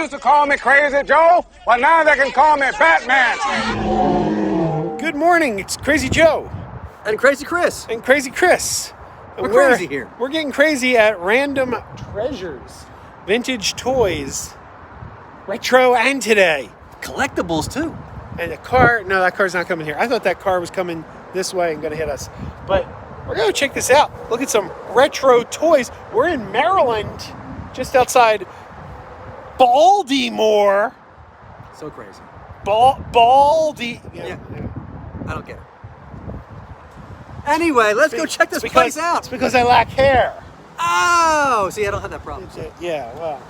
used to call me Crazy Joe, but now they can call me Batman. Good morning, it's Crazy Joe. And Crazy Chris. And Crazy Chris. We're crazy here. We're getting crazy at Random Treasures. Vintage toys. Retro and today. Collectibles, too. And the car, no, that car's not coming here. I thought that car was coming this way and going to hit us. But we're going to check this out. Look at some retro toys. We're in Maryland, just outside Baltimore. So crazy. Yeah. I don't get it. Anyway, let's go check this place out. It's because I lack hair. Oh, see, I don't have that problem. Yeah, well.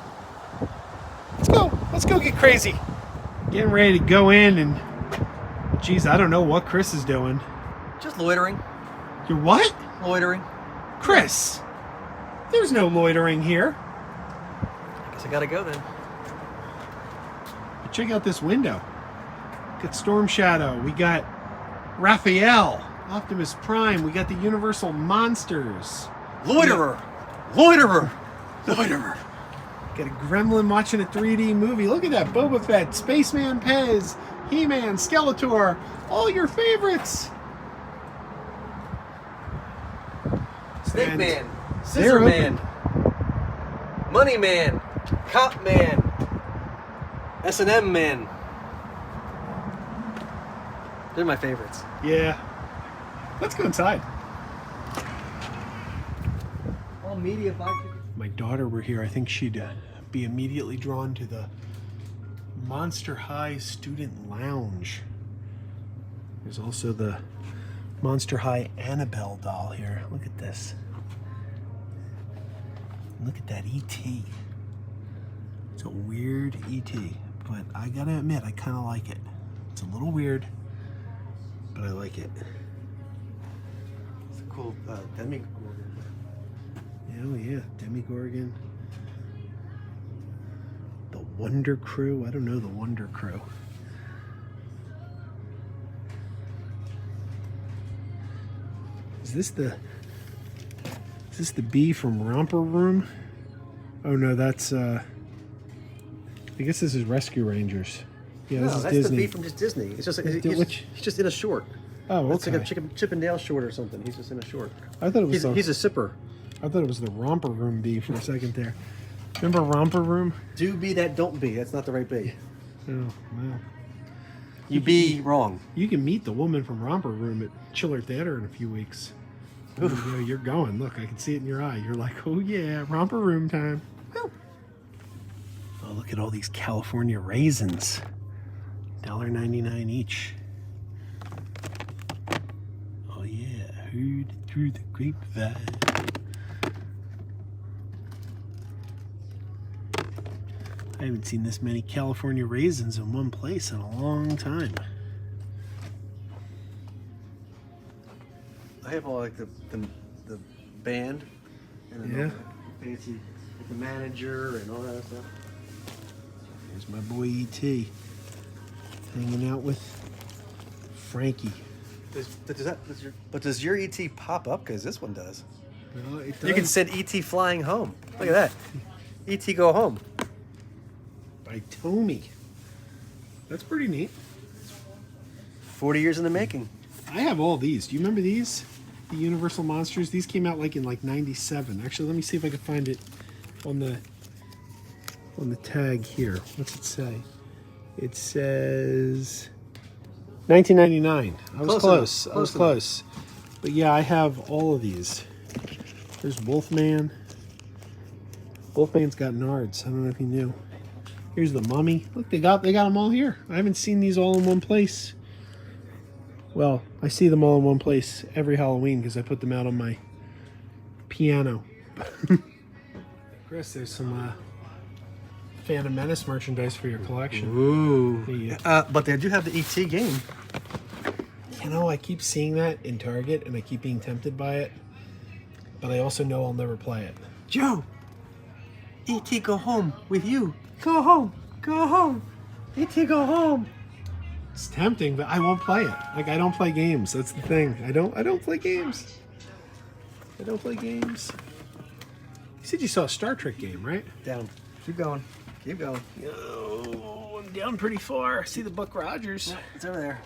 Let's go get crazy. Getting ready to go in and, geez, I don't know what Chris is doing. Just loitering. You're what? Loitering. Chris, there's no loitering here. I guess I gotta go then. Check out this window. Got Storm Shadow. We got Raphael, Optimus Prime. We got the Universal Monsters. Loiterer. Got a gremlin watching a 3D movie. Look at that. Boba Fett, Spaceman Pez, He-Man, Skeletor. All your favorites. Snake And Man. they're Scissor Man. open. Money Man. Cop Man. S&M Man. They're my favorites. Yeah. Let's go inside. All media by My daughter were here. I think she'd be immediately drawn to the Monster High Student Lounge. There's also the Monster High Annabelle doll here. Look at this. Look at that E.T. It's a weird E.T., but I gotta admit, I kind of like it. It's a little weird, but I like it. It's a cool Demigorgon. Oh yeah, Demigorgon. The Wonder Crew. I don't know the Wonder Crew. Is this the bee from Romper Room? Oh no, that's I guess this is Rescue Rangers. Yeah, No, this is that's Disney. the bee from just Disney. It's just he's just in a short. Oh, It's okay. like a Chip and Dale short or something. He's just in a short. I thought it was He's a sipper. I thought it was the Romper Room bee for a second there. Remember Romper Room? Do be that don't be. That's not the right be. Oh, wow. You be wrong. You can meet the woman from Romper Room at Chiller Theater in a few weeks. You're going. Look, I can see it in your eye. You're like, oh yeah, Romper Room time. Woo. Oh, look at all these California raisins. $1.99 each. Oh yeah, heard through the grapevine. I haven't seen this many California raisins in one place in a long time. I have all like the band and then Yeah. all the fancy with the manager and all that stuff. Here's my boy E.T. hanging out with Frankie. Does your ET pop up? Because this one does. No, it You can send ET flying home. Look at that. ET go home. by Tommy. That's pretty neat. 40 years in the making. I have all these. Do you remember these? The Universal Monsters. These came out like in like '97. Actually, let me see if I can find it on the tag here. What's it say? It says 1999. I was close. I was close. But yeah, I have all of these. There's Wolfman. Wolfman's got nards. I don't know if you knew. Here's the Mummy. Look, they got them all here. I haven't seen these all in one place. Well, I see them all in one place every Halloween because I put them out on my piano. Chris, there's some Phantom Menace merchandise for your collection. Ooh. Yeah. But they do have the ET game. You know, I keep seeing that in Target and I keep being tempted by it. But I also know I'll never play it. Joe, ET go home with you. Go home. Go home. ET go home. It's tempting, but I won't play it. Like, I don't play games. That's the thing. I don't play games. I don't play games. You said you saw a Star Trek game, right? Down. Keep going. Keep going. Oh, I'm down pretty far. See the Buck Rogers? Yeah, it's over there.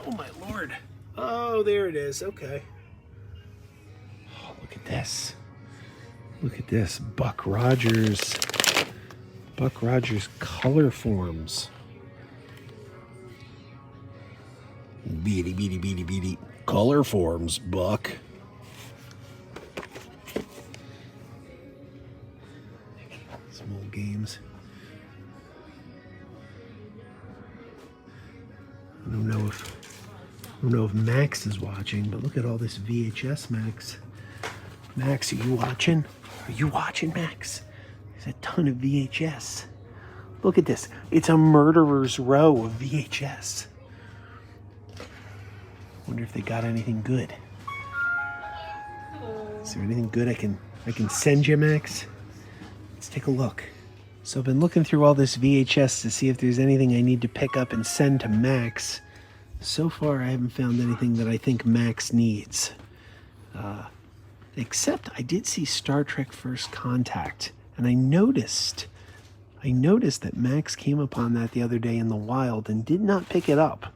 Oh my lord. Oh, there it is. Okay. Oh, look at this. Look at this. Buck Rogers. Buck Rogers color forms. Beady, beady, beady, beady. Color forms, Buck. Some old games. I don't know if Max is watching, but look at all this VHS, Max. Max, are you watching? Are you watching, Max? There's a ton of VHS. Look at this. It's a murderer's row of VHS. Wonder if they got anything good. Is there anything good I can send you, Max? Let's take a look. So I've been looking through all this VHS to see if there's anything I need to pick up and send to Max. So far, I haven't found anything that I think Max needs. Except I did see Star Trek First Contact, and I noticed that Max came upon that the other day in the wild and did not pick it up.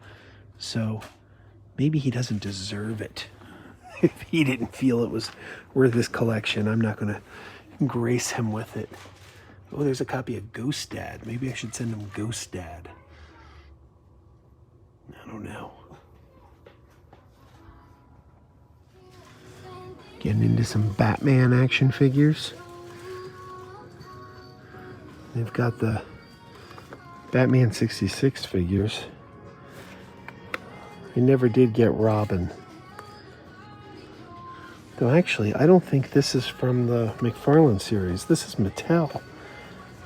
So maybe he doesn't deserve it. If he didn't feel it was worth his collection, I'm not going to grace him with it. Oh, there's a copy of Ghost Dad. Maybe I should send him Ghost Dad. I don't know. Getting into some Batman action figures. They've got the Batman 66 figures. I never did get Robin. Though actually, I don't think this is from the McFarlane series. This is Mattel. I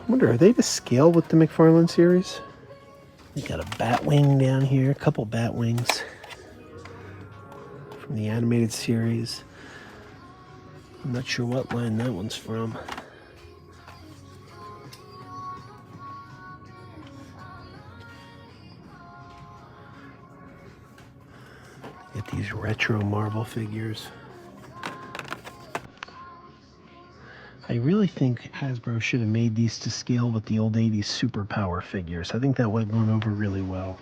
wonder, are they to scale with the McFarlane series? We got a Batwing down here, a couple Batwings from the animated series. I'm not sure what line that one's from. Get these retro Marvel figures. I really think Hasbro should have made these to scale with the old 80s Superpower figures. I think that would have gone over really well.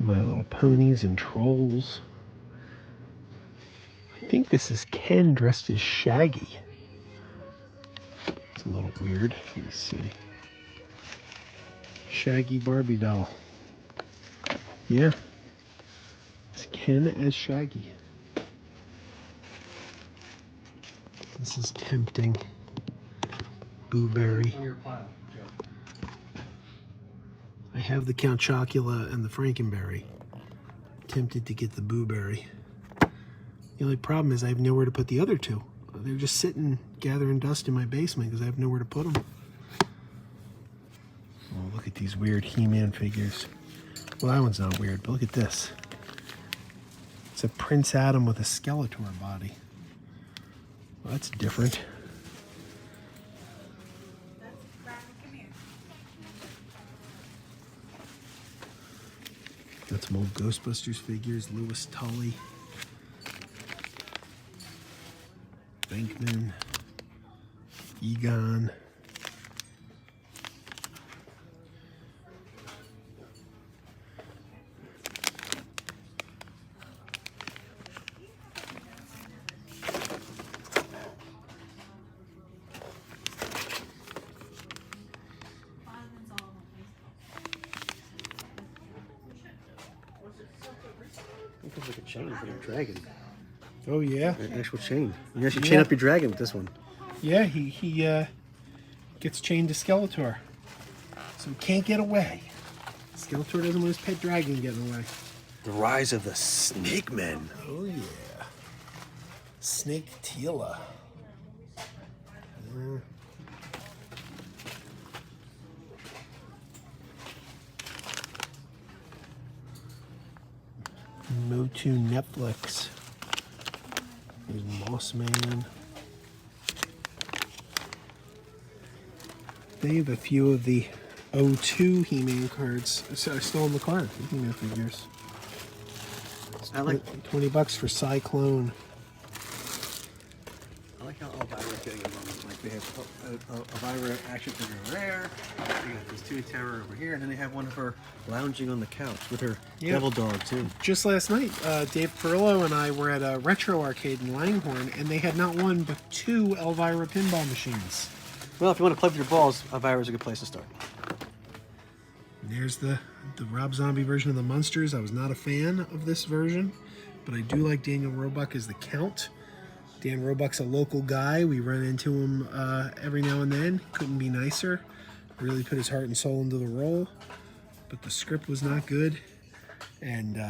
My Little Ponies and Trolls. I think this is Ken dressed as Shaggy. It's a little weird. Let me see. Shaggy Barbie doll. Yeah. It's Ken as Shaggy. This is tempting. Boo Berry. I have the Count Chocula and the Frankenberry. Tempted to get the Boo Berry. The only problem is I have nowhere to put the other two. They're just sitting gathering dust in my basement because I have nowhere to put them. Oh, look at these weird He-Man figures. Well, that one's not weird, but look at this. It's a Prince Adam with a Skeletor body. Well, that's different. Got some old Ghostbusters figures, Louis Tully, Bankman, Egon. Looks like a chain for your dragon. Oh yeah, An actual chain. You actually chain up your dragon with this one. yeah. He gets chained to Skeletor, so he can't get away. Skeletor doesn't want his pet dragon getting away. The rise of the Snake Men. Oh yeah, Snake Tila. Motu Netflix. There's Moss Man. They have a few of the 02 He-Man cards. So I stole the card. The He-Man figures. I like $20 for Cyclone. I like how Elvira's getting a moment. Like they have Elvira action figure rare. They got this two terror over here, and then they have one of her lounging on the couch with her devil dog too. Just last night, Dave Perillo and I were at a retro arcade in Langhorne, and they had not one but 2 Elvira pinball machines. Well, if you want to play with your balls, Elvira's a good place to start. There's the Rob Zombie version of the Munsters. I was not a fan of this version, but I do like Daniel Roebuck as the Count. Dan Roebuck's a local guy. We run into him every now and then. Couldn't be nicer. Really put his heart and soul into the role, but the script was not good. And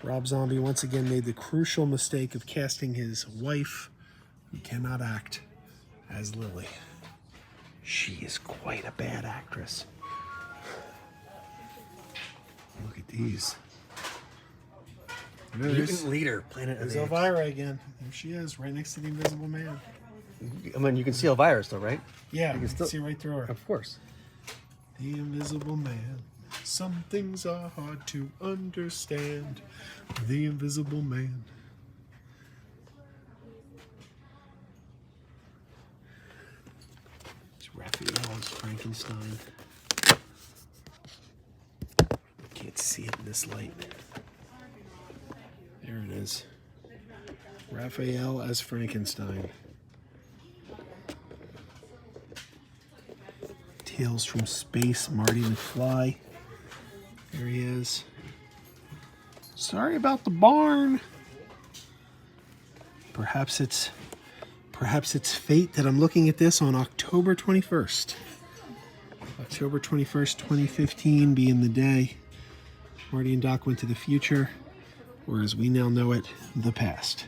Rob Zombie once again made the crucial mistake of casting his wife, who cannot act, as Lily. She is quite a bad actress. Look at these. Mutant leader, Planet of There's the Apes. Elvira again. There she is, right next to the Invisible Man. I mean, you can see Elvira still, right? Yeah, You you can can still- see right through her. Of course. The Invisible Man. Some things are hard to understand. The Invisible Man. It's Raphael's Frankenstein. Can't see it in this light. There it is. Raphael as Frankenstein. Tales from Space, Marty McFly. There he is. Sorry about the barn. Perhaps it's fate that I'm looking at this on October 21st. October 21st, 2015 being the day Marty and Doc went to the future, or as we now know it, the past.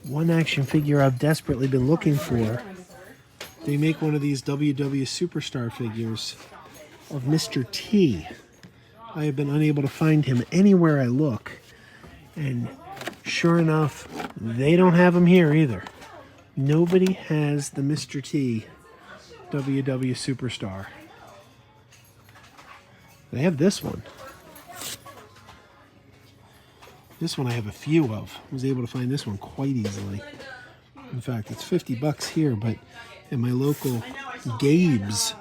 One action figure I've desperately been looking for. They make one of these WW Superstar figures of Mr. T. I have been unable to find him anywhere I look. And sure enough, they don't have him here either. Nobody has the Mr. T WW Superstar. They have this one. This one I have a few of. I was able to find this one quite easily. In fact, it's $50 here, but in my local Gabe's,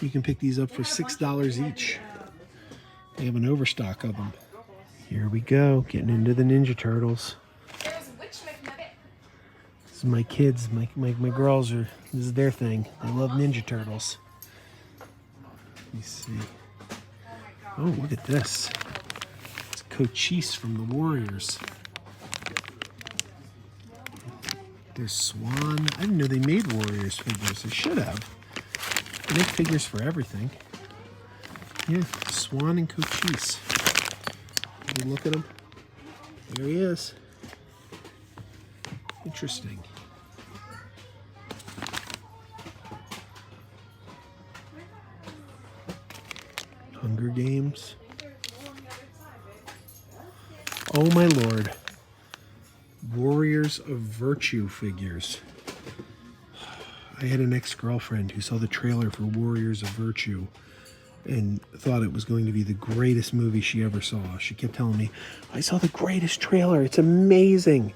you can pick these up for $6 each. They have an overstock of them. Here we go, getting into the Ninja Turtles. This is my kids, my girls this is their thing. They love Ninja Turtles. Let me see. Oh, look at this. It's Cochise from the Warriors. There's Swan. I didn't know they made Warriors figures. They should have. They make figures for everything. Yeah, Swan and Cochise. Good look at him. There he is. Interesting. Hunger Games. Oh my lord. Warriors of Virtue figures. I had an ex-girlfriend who saw the trailer for Warriors of Virtue and thought it was going to be the greatest movie she ever saw. She kept telling me, I saw the greatest trailer. It's amazing.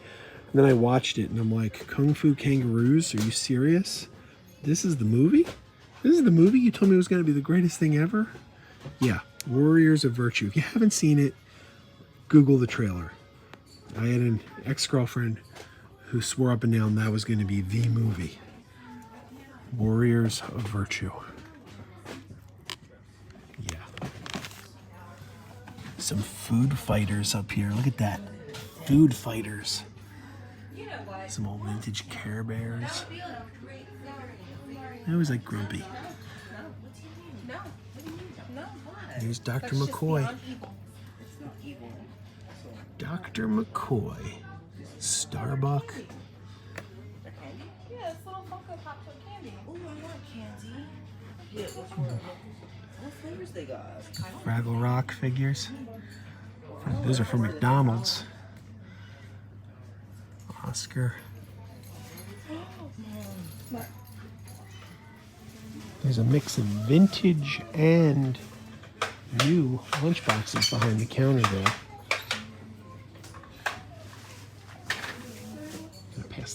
And then I watched it and I'm like, Kung Fu Kangaroos? Are you serious? This is the movie? This is the movie you told me was going to be the greatest thing ever? Yeah, Warriors of Virtue. If you haven't seen it, Google the trailer. I had an ex-girlfriend who swore up and down that was going to be the movie. Warriors of Virtue. Yeah. Some food fighters up here. Look at that. Food fighters. Some old vintage Care Bears. I always like Grumpy. There's Dr. McCoy. Dr. McCoy. Starbuck. Yeah, it's little Funko Pops with candy. Oh, I want candy. Yeah, what flavors they got? Fraggle Rock figures. Those are from McDonald's. Oscar. There's a mix of vintage and new lunchboxes behind the counter there.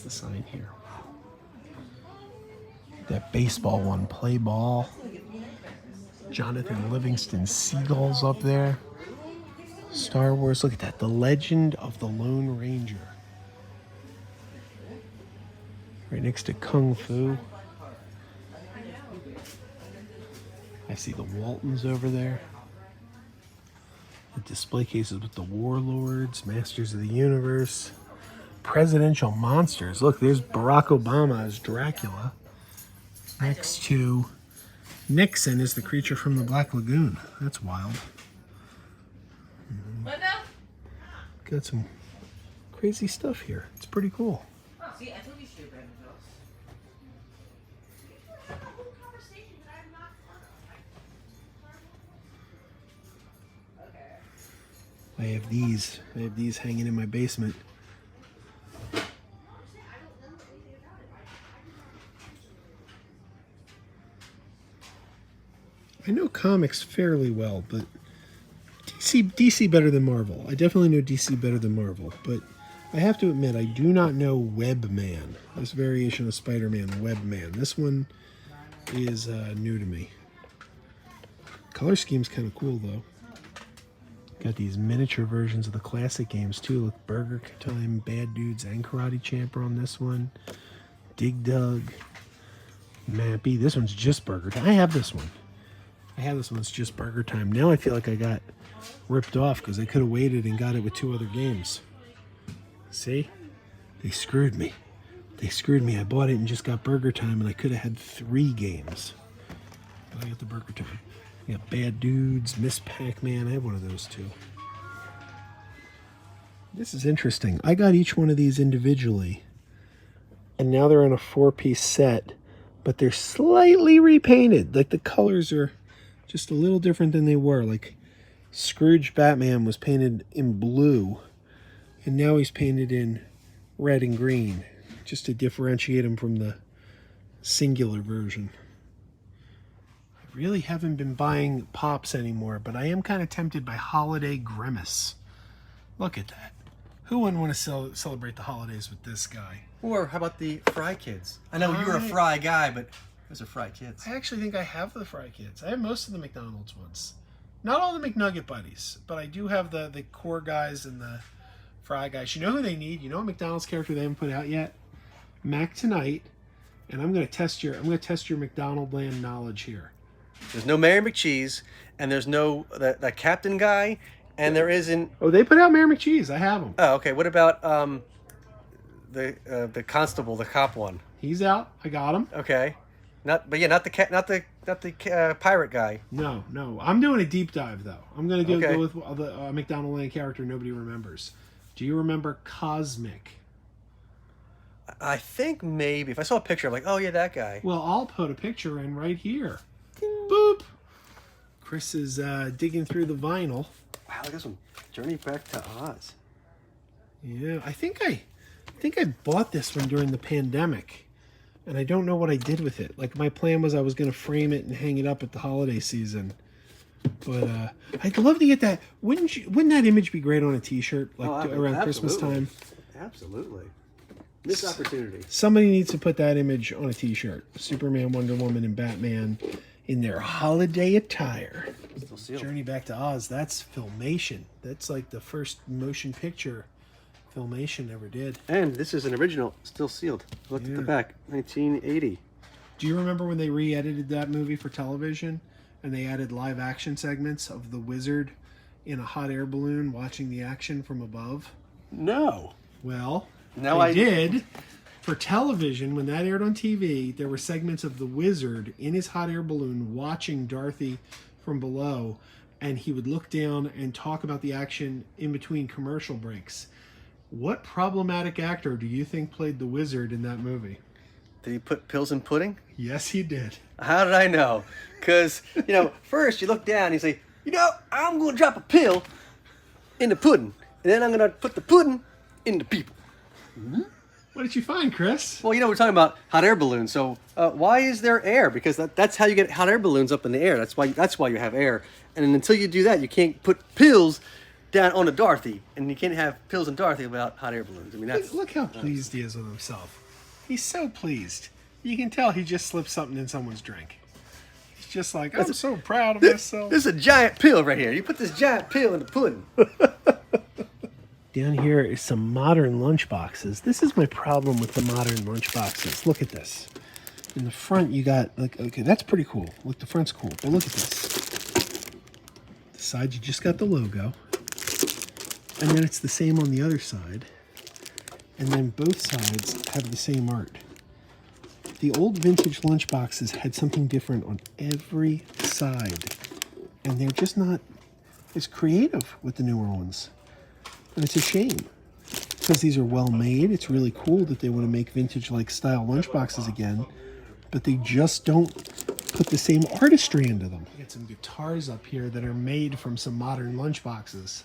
the sign here? That baseball one, play ball. Jonathan Livingston Seagulls up there. Star Wars, look at that. The Legend of the Lone Ranger. Right next to Kung Fu. I see the Waltons over there. The display cases with the Warlords, Masters of the Universe. Presidential monsters. Look, there's Barack Obama as Dracula. Next to Nixon is the creature from the Black Lagoon. That's wild. Got some crazy stuff here. It's pretty cool. Oh, see, I told you she abandoned us. I have these. I have these hanging in my basement. I know comics fairly well, but DC better than Marvel. I definitely know DC better than Marvel, but I have to admit I do not know Webman. This variation of Spider-Man, Webman. This one is new to me. Color scheme's kind of cool though. Got these miniature versions of the classic games too. Look, Burger Time, Bad Dudes, and Karate Champ are on this one. Dig Dug, Mappy. This one's just Burger Time. I have this one. It's just Burger Time. Now I feel like I got ripped off because I could have waited and got it with 2 other games. See? They screwed me. I bought it and just got Burger Time, and I could have had 3 games. But I got the Burger Time. I got Bad Dudes, Miss Pac-Man. I have one of those too. This is interesting. I got each one of these individually, and now they're in a 4-piece set, but they're slightly repainted. Like the colors are just a little different than they were. Like Scrooge Batman was painted in blue, and now he's painted in red and green, just to differentiate him from the singular version. I really haven't been buying Pops anymore, but I am kind of tempted by Holiday Grimace. Look at that. Who wouldn't want to celebrate the holidays with this guy? Or how about the Fry Kids? I know you're a Fry guy, but those are Fry Kids. I actually think I have the Fry Kids. I have most of the McDonald's ones. Not all the McNugget buddies, but I do have the core guys and the Fry guys. You know who they need? You know what McDonald's character they haven't put out yet? Mac Tonight. And I'm gonna test your McDonald land knowledge here. There's no Mary McCheese, and there's no that captain guy, and there isn't. Oh, they put out Mary McCheese. I have them. Oh, okay. What about the constable, the cop one? He's out. I got him. Okay. Not the pirate guy. No. I'm doing a deep dive though. I'm gonna go with the McDonald land character nobody remembers. Do you remember Cosmic? I think maybe if I saw a picture, I'm like, oh yeah, that guy. Well, I'll put a picture in right here. Boop. Chris is digging through the vinyl. Wow, look at this one. Journey Back to Oz. Yeah, I think I bought this one during the pandemic, and I don't know what I did with it. Like my plan was I was going to frame it and hang it up at the holiday season. But I'd love to get that. Wouldn't that image be great on a T-shirt around Christmas time? Absolutely. Missed opportunity. Somebody needs to put that image on a T-shirt. Superman, Wonder Woman, and Batman in their holiday attire. Still sealed. Journey Back to Oz. That's Filmation. That's like the first motion picture Filmation ever did. And this is an original, still sealed. Look at the back, 1980. Do you remember when they re-edited that movie for television and they added live action segments of the wizard in a hot air balloon watching the action from above? No. Well, now I did. For television, when that aired on TV, there were segments of the wizard in his hot air balloon watching Dorothy from below, and he would look down and talk about the action in between commercial breaks. What problematic actor do you think played the wizard in that movie? Did he put pills in pudding? Yes, he did. How did I know? Because, first you look down and you say, I'm going to drop a pill in the pudding, and then I'm going to put the pudding in the people. Mm-hmm. What did you find, Chris? Well, we're talking about hot air balloons. So why is there air? Because that's how you get hot air balloons up in the air. That's why you have air. And until you do that, you can't put pills down on a Dorothy, and you can't have pills and Dorothy without hot air balloons. I mean, that's Look how pleased he is with himself. He's so pleased. You can tell he just slipped something in someone's drink. He's just like, I'm so proud of myself. This is a giant pill right here. You put this giant pill in the pudding. Down here is some modern lunchboxes. This is my problem with the modern lunchboxes. Look at this. In the front, you got, like, okay, that's pretty cool. Look, the front's cool, but look at this. The side, you just got the logo. And then it's the same on the other side. And then both sides have the same art. The old vintage lunchboxes had something different on every side. And they're just not as creative with the newer ones. And it's a shame. Because these are well made. It's really cool that they want to make vintage like style lunchboxes again. But they just don't put the same artistry into them. We got some guitars up here that are made from some modern lunchboxes.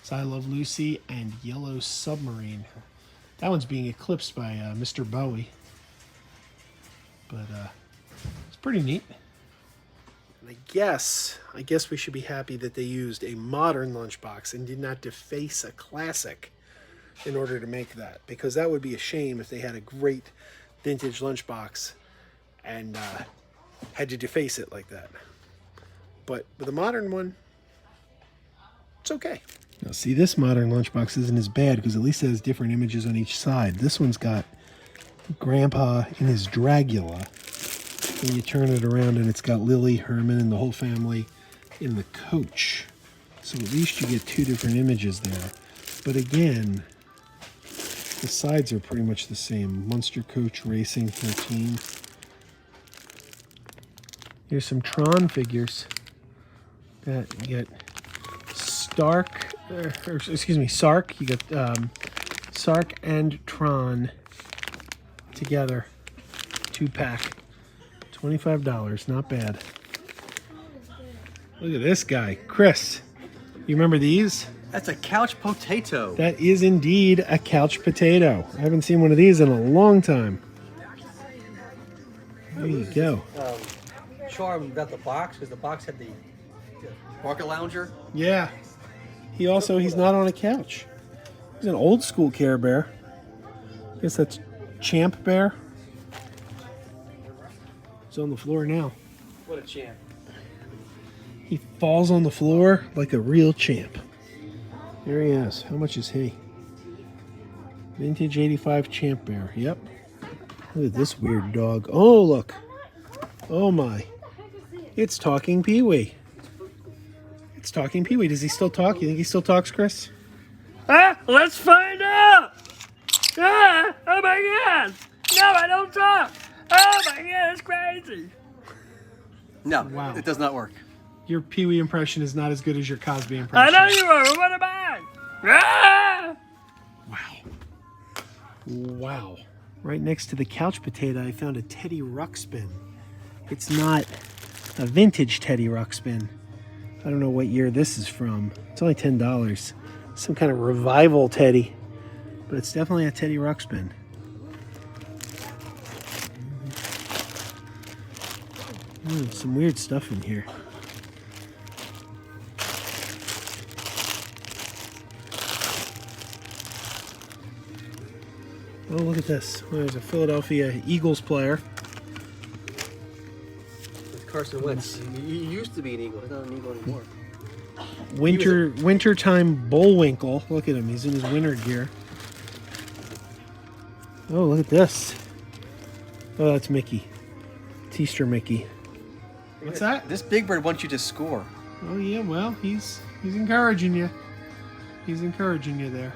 So I Love Lucy and Yellow Submarine. That one's being eclipsed by Mr. Bowie. But it's pretty neat. And I guess we should be happy that they used a modern lunchbox and did not deface a classic in order to make that. Because that would be a shame if they had a great vintage lunchbox and had to deface it like that. But with a modern one, it's okay. Now see, this modern lunchbox isn't as bad because at least it has different images on each side. This one's got Grandpa in his Dragula. And you turn it around and it's got Lily, Herman, and the whole family in the coach. So at least you get two different images there. But again, the sides are pretty much the same. Munster Coach Racing 13. Here's some Tron figures. You get Sark. You got Sark and Tron together. 2-pack. $25. Not bad. Look at this guy. Chris, you remember these? That's a couch potato. That is indeed a couch potato. I haven't seen one of these in a long time. There you go. Charm about the box because the box had the market lounger. Yeah. He's not on a couch. He's an old school Care Bear. I guess that's Champ Bear. He's on the floor now. What a champ. He falls on the floor like a real champ. There he is. How much is he? Vintage 85 Champ Bear. Yep. Look at this weird dog. Oh, look. Oh, my. It's talking Pee-wee. It's talking Pee-wee. Does he still talk? You think he still talks, Chris? Let's find out! Oh my God! No, I don't talk! Oh my God, it's crazy! No, Wow. It does not work. Your Pee-wee impression is not as good as your Cosby impression. I know you are, but what am I? Wow. Right next to the couch potato, I found a Teddy Ruxpin. It's not a vintage Teddy Ruxpin. I don't know what year this is from. It's only $10. Some kind of revival Teddy. But it's definitely a Teddy Ruxpin. Some weird stuff in here. Oh, look at this. There's a Philadelphia Eagles player. It's Carson Wentz. He used to be an Eagle. He's not an Eagle anymore. Wintertime Bullwinkle. Look at him. He's in his winter gear. Oh, look at this. Oh, that's Mickey. Teaster Mickey. What's that? This Big Bird wants you to score. Oh, yeah. Well, he's encouraging you. He's encouraging you there.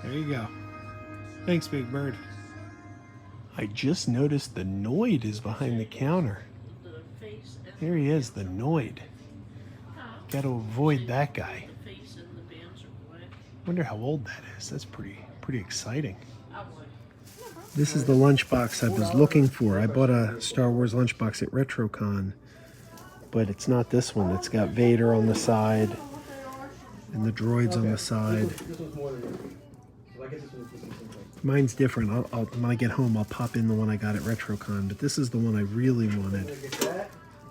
There you go. Thanks, Big Bird. I just noticed the Noid is behind the counter. There he is, the Noid. Got to avoid that guy. Wonder how old that is. That's pretty exciting. This is the lunchbox I was looking for. I bought a Star Wars lunchbox at RetroCon, but it's not this one. It's got Vader on the side and the droids on the side. Mine's different. When I get home, I'll pop in the one I got at RetroCon, but this is the one I really wanted.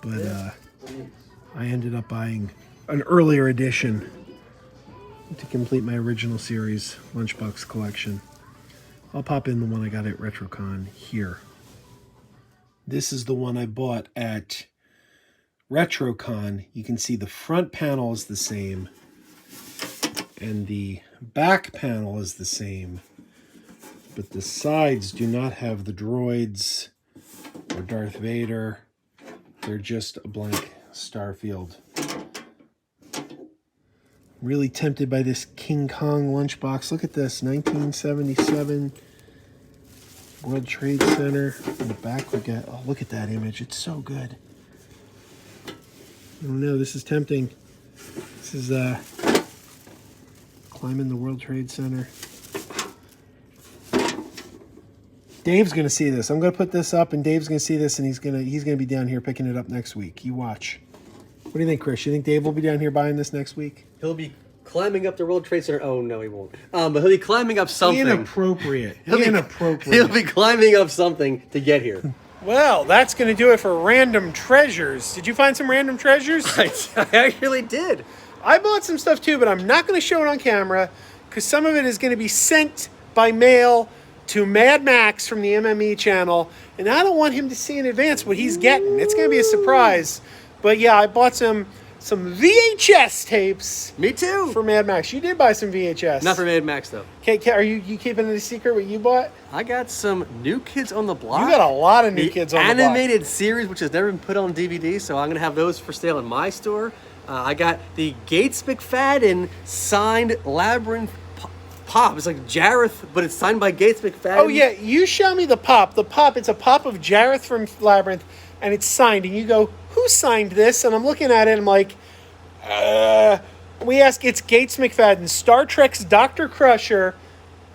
But I ended up buying an earlier edition to complete my original series lunchbox collection. I'll pop in the one I got at RetroCon here. This is the one I bought at RetroCon. You can see the front panel is the same and the back panel is the same, but the sides do not have the droids or Darth Vader. They're just a blank Starfield. Really tempted by this King Kong lunchbox. Look at this, 1977 World Trade Center. In the back we got, oh, look at that image. It's so good. I don't know, this is tempting. This is climbing the World Trade Center. Dave's gonna see this. I'm gonna put this up and Dave's gonna see this and he's gonna be down here picking it up next week. You watch. What do you think, Chris? You think Dave will be down here buying this next week? He'll be climbing up the World Trade Center. Oh, no, he won't. But he'll be climbing up something. Inappropriate. He'll be climbing up something to get here. Well, that's going to do it for random treasures. Did you find some random treasures? I actually did. I bought some stuff too, but I'm not going to show it on camera because some of it is going to be sent by mail to Mad Max from the MME channel, and I don't want him to see in advance what he's getting. It's going to be a surprise. But yeah, I bought some VHS tapes. Me too. For Mad Max. You did buy some VHS. Not for Mad Max, though. Okay, are you keeping it a secret what you bought? I got some New Kids on the Block. You got a lot of New Kids on the Block. Animated series, which has never been put on DVD, so I'm going to have those for sale in my store. I got the Gates McFadden signed Labyrinth pop. It's like Jareth, but it's signed by Gates McFadden. Oh, yeah. You show me the pop. The pop, it's a pop of Jareth from Labyrinth, and it's signed. And you go, who signed this? And I'm looking at it, and I'm like, we ask, it's Gates McFadden, Star Trek's Dr. Crusher,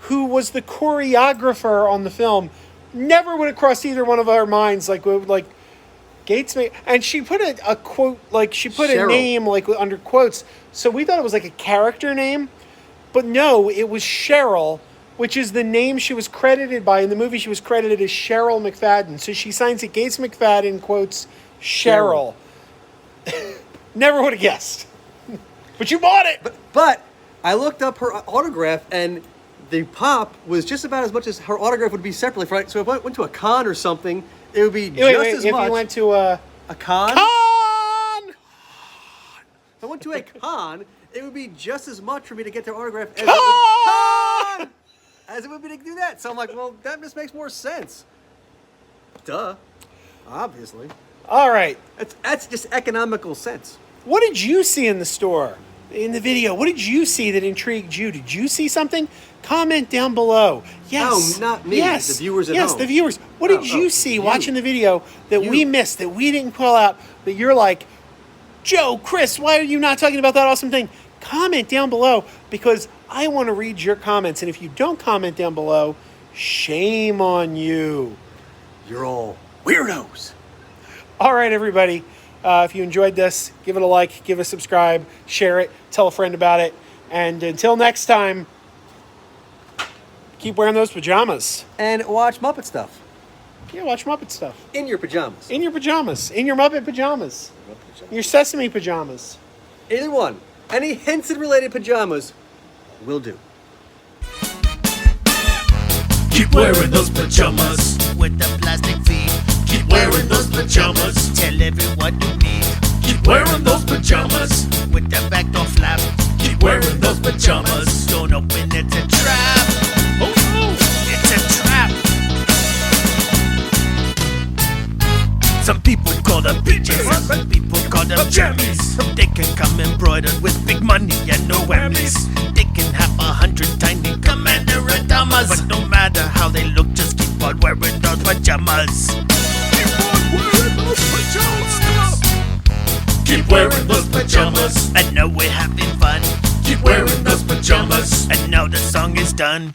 who was the choreographer on the film. Never would have crossed either one of our minds, like Gates and she put a quote, like she put Cheryl. A name like under quotes, so we thought it was like a character name, but no, it was Cheryl, which is the name she was credited by. In the movie, she was credited as Cheryl McFadden, so she signs it Gates McFadden, quotes Cheryl. Never would have guessed. But you bought it! But I looked up her autograph, and the pop was just about as much as her autograph would be separately. Right? So if I went to a con or something, it would be just as much. If you went to a con? Con! If I went to a con, it would be just as much for me to get their autograph as it would be to do that. So I'm like, well, that just makes more sense. Duh. Obviously. All right. That's just economical sense. What did you see in the store, in the video? What did you see that intrigued you? Did you see something? Comment down below. Yes. No, not me. Yes. The viewers at home. home. Yes, the viewers. What did you see watching the video that we missed, that we didn't pull out, that you're like, Joe, Chris, why are you not talking about that awesome thing? Comment down below, because I want to read your comments. And if you don't comment down below, shame on you. You're all weirdos. All right, everybody. If you enjoyed this, give it a like, give it a subscribe, share it, tell a friend about it. And until next time, keep wearing those pajamas. And watch Muppet stuff. Yeah, watch Muppet stuff. In your pajamas. In your pajamas. In your Muppet pajamas. Your Sesame pajamas. Either one. Any Henson-related pajamas will do. Keep wearing those pajamas with the plastic feet. Keep wearing those pajamas. Tell everyone you meet. Keep wearing those pajamas with the back door flap. Keep wearing those pajamas. Don't open, it's a trap. Oh no, it's a trap. Some people call them PJs, some people call them jammies. They can come embroidered with big money and no whammies. They can have 100 tiny commander adamas, but no matter how they look, just keep on wearing those pajamas. Keep wearing those pajamas. And now we're having fun. Keep wearing those pajamas. And now the song is done.